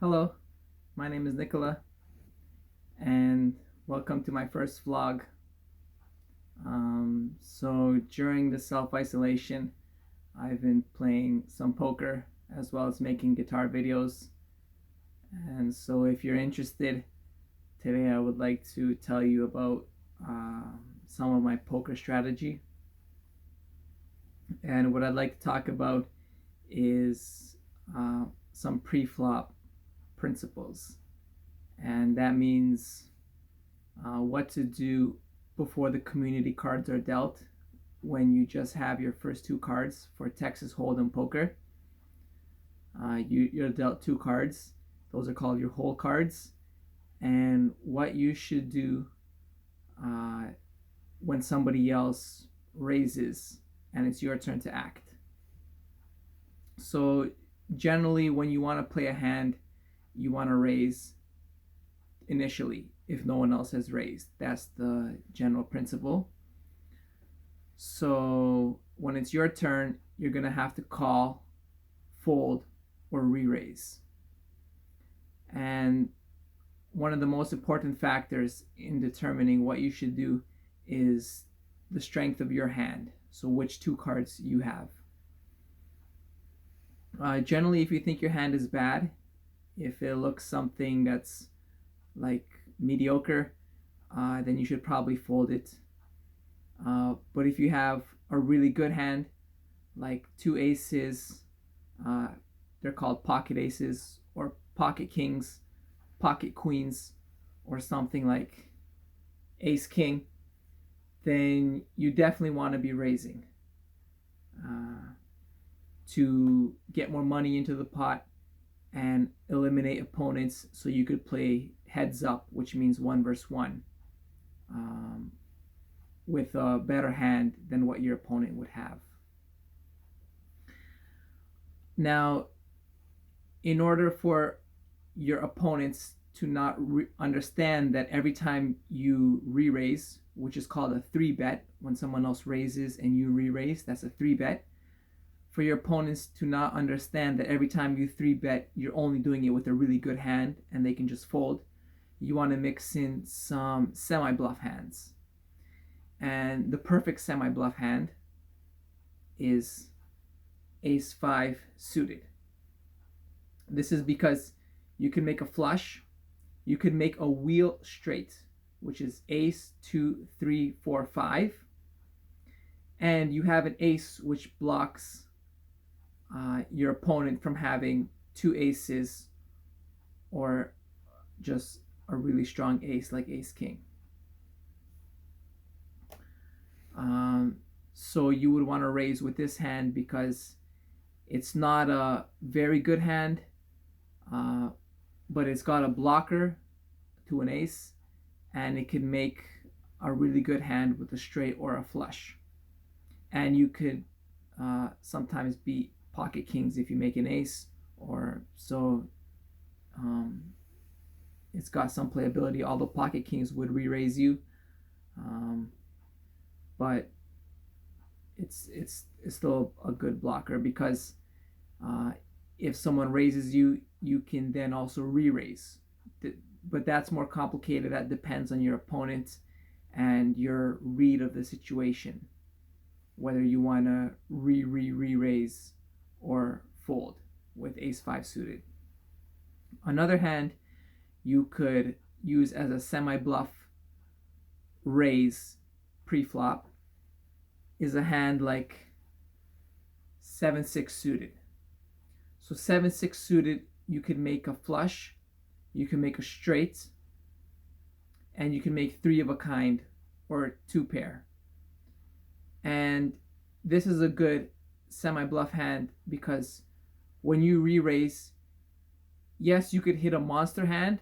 Hello, my name is Nicola, and welcome to my first vlog. So during the self-isolation, I've been playing some poker as well as making guitar videos. And so if you're interested, today I would like to tell you about some of my poker strategy. And what I'd like to talk about is some pre-flop principles. And that means what to do before the community cards are dealt when you just have your first two cards for Texas Hold'em poker. You're dealt two cards. Those are called your hole cards. And what you should do when somebody else raises and it's your turn to act. So generally when you want to play a hand, you want to raise initially if no one else has raised. That's the general principle. So when it's your turn, you're going to have to call, fold, or re-raise. And one of the most important factors in determining what you should do is the strength of your hand. So which two cards you have. Generally, if you think your hand is bad, if it looks something that's like mediocre, then you should probably fold it. But if you have a really good hand, like two aces, they're called pocket aces or pocket kings, pocket queens, or something like ace king, then you definitely want to be raising to get more money into the pot and eliminate opponents so you could play heads up, which means 1 versus 1, with a better hand than what your opponent would have. Now, in order for your opponents to not understand that every time you re-raise, which is called a 3-bet, when someone else raises and you re-raise, that's a 3-bet. For your opponents to not understand that every time you 3-bet, you're only doing it with a really good hand and they can just fold, you want to mix in some semi-bluff hands. And the perfect semi-bluff hand is ace-5 suited. This is because you can make a flush, you can make a wheel straight, which is ace, 2, 3, 4, 5, and you have an ace which blocks your opponent from having two aces or just a really strong ace like ace king. So you would want to raise with this hand because it's not a very good hand, but it's got a blocker to an ace, and it can make a really good hand with a straight or a flush. And you could sometimes beat pocket kings if you make an ace, or so it's got some playability, although pocket kings would re-raise you, but it's still a good blocker because if someone raises you, you can then also re-raise. But that's more complicated. That depends on your opponent and your read of the situation, whether you want to re-raise or fold with ace-5 suited. Another hand you could use as a semi-bluff raise pre-flop is a hand like 7-6 suited. So 7-6 suited, you could make a flush, you can make a straight, and you can make 3 of a kind or 2 pair. And this is a good semi-bluff hand because when you re-raise, yes, you could hit a monster hand,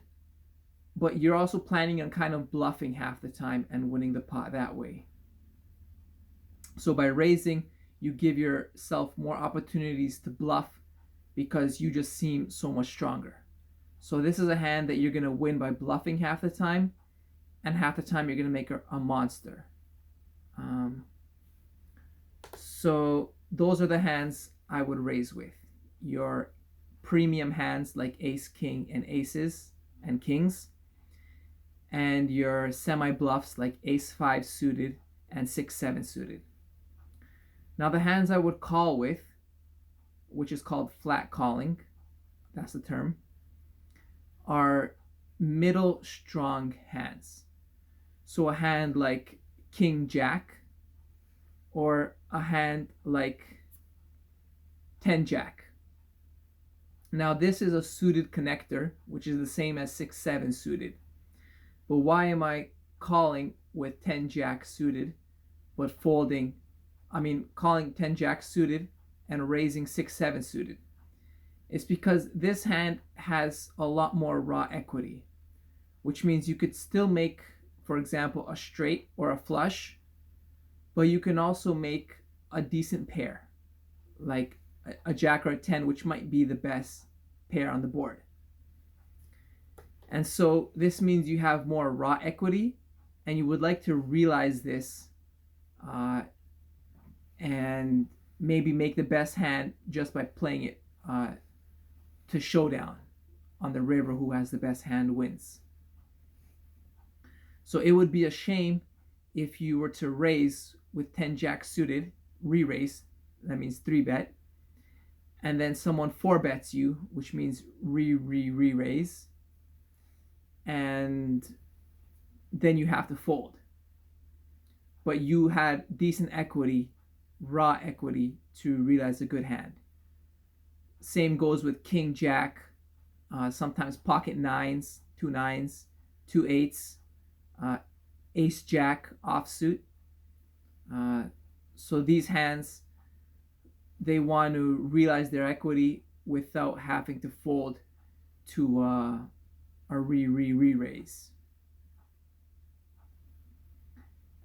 but you're also planning on kind of bluffing half the time and winning the pot that way. So by raising, you give yourself more opportunities to bluff because you just seem so much stronger. So this is a hand that you're going to win by bluffing half the time, and half the time you're going to make a monster. So those are the hands I would raise with. Your premium hands like ace, king, and aces and kings, and your semi bluffs like ace 5 suited and 6 7 suited. Now, the hands I would call with, which is called flat calling, that's the term, are middle strong hands. So a hand like king jack, or a hand like 10 jack. Now, this is a suited connector, which is the same as 6 7 suited. But why am I calling with 10 jack suited but folding? Calling 10 jack suited and raising 6 7 suited. It's because this hand has a lot more raw equity, which means you could still make, for example, a straight or a flush, but you can also make a decent pair, like a jack or a 10, which might be the best pair on the board. And so this means you have more raw equity, and you would like to realize this and maybe make the best hand just by playing it to showdown on the river. Who has the best hand wins. So it would be a shame if you were to raise with 10 jack suited, re-raise, that means 3-bet, and then someone 4-bets you, which means re-raise, and then you have to fold. But you had decent equity, raw equity, to realize a good hand. Same goes with king jack, sometimes pocket 9s, 2 9s, 2 8s, ace jack offsuit. So these hands, they want to realize their equity without having to fold to a re-raise.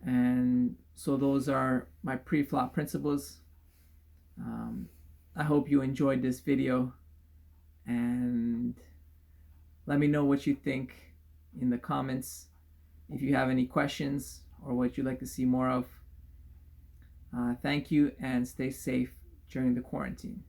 And so those are my pre-flop principles. I hope you enjoyed this video, and let me know what you think in the comments. If you have any questions or what you'd like to see more of. Thank you, and stay safe during the quarantine.